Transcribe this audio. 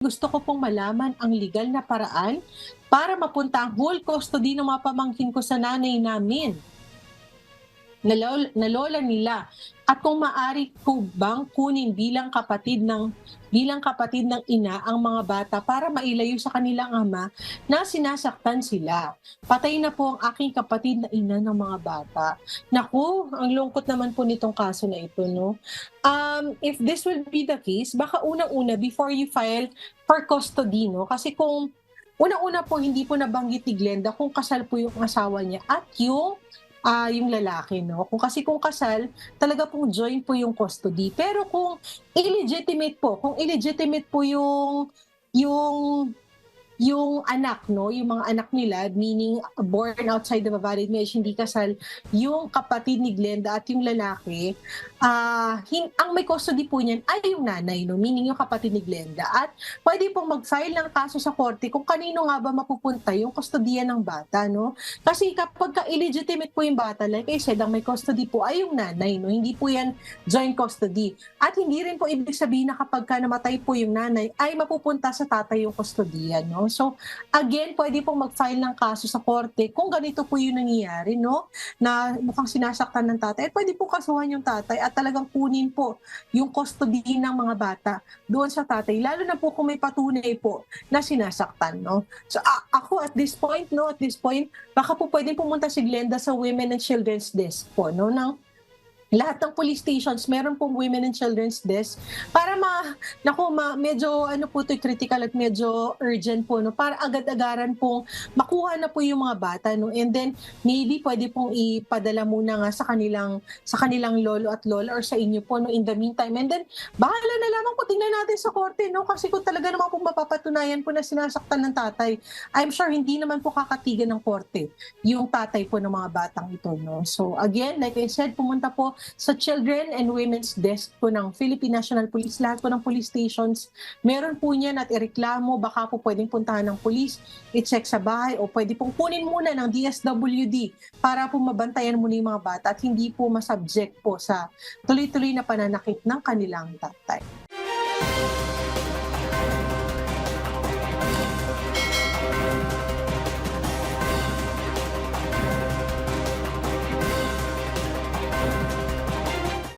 Gusto ko pong malaman ang legal na paraan para mapunta ang whole custody ng mga pamangkin ko sa nanay namin, na lola nila. At kung maaari po bang kunin bilang kapatid ng ina ang mga bata para mailayo sa kanilang ama na sinasaktan sila. Patay na po ang aking kapatid na ina ng mga bata. Naku, ang lungkot naman po nitong kaso na ito, no? If this will be the case, baka unang-una before you file for custody, no? Kasi kung unang-una po hindi po nabanggit ni Glenda kung kasal po yung asawa niya at yung lalaki, no? Kung kasal, talaga pong joint po yung custody. Pero kung illegitimate po yung yung anak, no, yung mga anak nila, meaning born outside of a valid marriage, hindi kasal, yung kapatid ni Glenda at yung lalaki, ang may custody po niyan ay yung nanay, no, meaning yung kapatid ni Glenda. At pwede pong mag-file ng kaso sa korte kung kanino nga ba mapupunta yung kustodiya ng bata, no? Kasi kapag illegitimate po yung bata, like I said, ang may custody po ay yung nanay, no? Hindi po yan joint custody. At hindi rin po ibig sabihin na kapag namatay po yung nanay, ay mapupunta sa tatay yung kustodiya, no? So, again, pwede pong mag-file ng kaso sa korte kung ganito po yung nangyayari, no? Na mukhang sinasaktan ng tatay. At pwede po kasuhan yung tatay at talagang kunin po yung custody ng mga bata doon sa tatay. Lalo na po kung may patunay po na sinasaktan, no? So, ako at this point, baka po pwedeng pumunta si Glenda sa Women and Children's Desk po, no? Lahat ng police stations, meron pong Women and Children's Desk para medyo ano po ito, critical at medyo urgent po, no, para agad-agaran pong makuha na po yung mga bata, no, and then maybe pwede pong ipadala muna nga sa kanilang lolo at lola or sa inyo po, no, in the meantime, and then bahala na lamang po, tingnan natin sa korte, no, kasi kung talaga naman po mapapatunayan po na sinasaktan ng tatay, I'm sure hindi naman po kakatigan ng korte yung tatay po ng mga batang ito, no. So again, like I said, pumunta po sa Children and Women's Desk po ng Philippine National Police, lahat po ng police stations, meron po niyan at ireklamo, baka po pwedeng puntahan ng police, i-check sa bahay, o pwede pong kunin muna ng DSWD para po mabantayan muna yung mga bata at hindi po masubject po sa tuloy-tuloy na pananakit ng kanilang tatay.